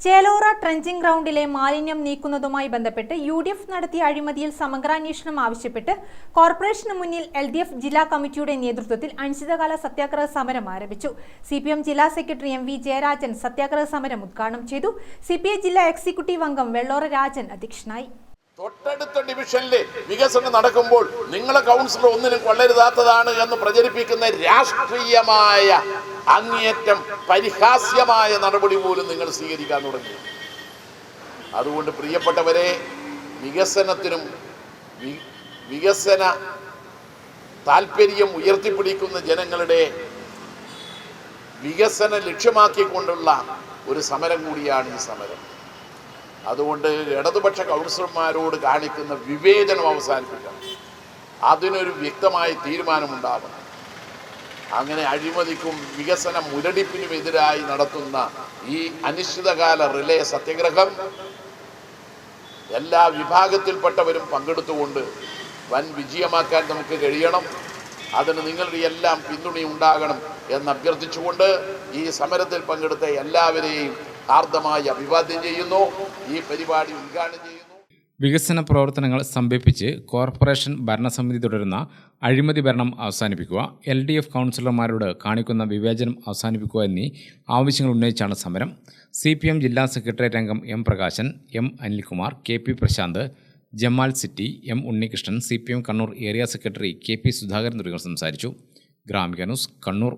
Chelora trenching ഗ്രൗണ്ടിലെ മാലിന്യം നീക്കുന്നതുമായി ബന്ധപ്പെട്ട് UDF നടത്തിയ അഴിമതിയിൽ സമഗ്രാന്വേഷണം ആവശ്യപ്പെട്ട് കോർപ്പറേഷന് മുന്നിൽ LDF ജില്ലാ കമ്മിറ്റിയുടെ നേതൃത്വത്തിൽ അനിശ്ചിതകാല സത്യാഗ്രഹ സമരം ആരംഭിച്ചു. CPM ജില്ലാ സെക്രട്ടറി MV ജയരാജൻ സത്യാഗ്രഹ സമരം ഉദ്ഘാടനം ചെയ്തു. CPI ജില്ലാ എക്സിക്യൂട്ടീവ് അംഗം വെള്ളോറ രാജൻ അധ്യക്ഷനായി. തൊട്ടടുത്ത ഡിവിഷനിലെ വികസനം നടക്കുമ്പോൾ നിങ്ങളെ കൗൺസിലർ ഒന്നിനും കൊള്ളരുതാത്തതാണ് എന്ന് പ്രചരിപ്പിക്കുന്ന രാഷ്ട്രീയമായ അങ്ങേയറ്റം പരിഹാസ്യമായ നടപടി പോലും നിങ്ങൾ സ്വീകരിക്കാൻ തുടങ്ങി. അതുകൊണ്ട് പ്രിയപ്പെട്ടവരെ, വികസനത്തിനും വികസന താല്പര്യം ഉയർത്തിപ്പിടിക്കുന്ന ജനങ്ങളുടെ വികസനം ലക്ഷ്യമാക്കിക്കൊണ്ടുള്ള ഒരു സമരം കൂടിയാണ് ഈ സമരം. അതുകൊണ്ട് ഇടതുപക്ഷ കൗൺസിലർമാരോട് കാണിക്കുന്ന വിവേചനം അവസാനിപ്പിക്കണം. അതിനൊരു വ്യക്തമായ തീരുമാനമുണ്ടാവണം. അങ്ങനെ അഴിമതിക്കും വികസന മുരടിപ്പിനുമെതിരായി നടത്തുന്ന ഈ അനിശ്ചിതകാല റിലേ സത്യാഗ്രഹം എല്ലാ വിഭാഗത്തിൽപ്പെട്ടവരും പങ്കെടുത്തുകൊണ്ട് വൻ വിജയമാക്കാൻ നമുക്ക് കഴിയണം. അതിന് നിങ്ങളുടെ എല്ലാം പിന്തുണയുണ്ടാകണം എന്ന് അഭ്യർത്ഥിച്ചുകൊണ്ട് ഈ സമരത്തിൽ പങ്കെടുത്ത എല്ലാവരെയും ആർദ്രമായി അഭിവാദ്യം ചെയ്യുന്നു. ഈ പരിപാടി ഉദ്ഘാടനം ചെയ്യുന്നു. വികസന പ്രവർത്തനങ്ങൾ സംഭവിപ്പിച്ച് കോർപ്പറേഷൻ ഭരണസമിതി തുടരുന്ന അഴിമതി ഭരണം അവസാനിപ്പിക്കുക, LDF കൗൺസിലർമാരോട് കാണിക്കുന്ന വിവേചനം അവസാനിപ്പിക്കുക എന്നീ ആവശ്യങ്ങൾ ഉന്നയിച്ചാണ് സമരം. CPM ജില്ലാ സെക്രട്ടേറിയറ്റ് അംഗം M Prakashan, M Anilkumar, KP Prashanth, Jamal city, M Unnikrishnan, CPM Kannur area secretary KP Sudhakaran തുടങ്ങിയവർ സംസാരിച്ചു. ഗ്രാമിക ന്യൂസ്, കണ്ണൂർ.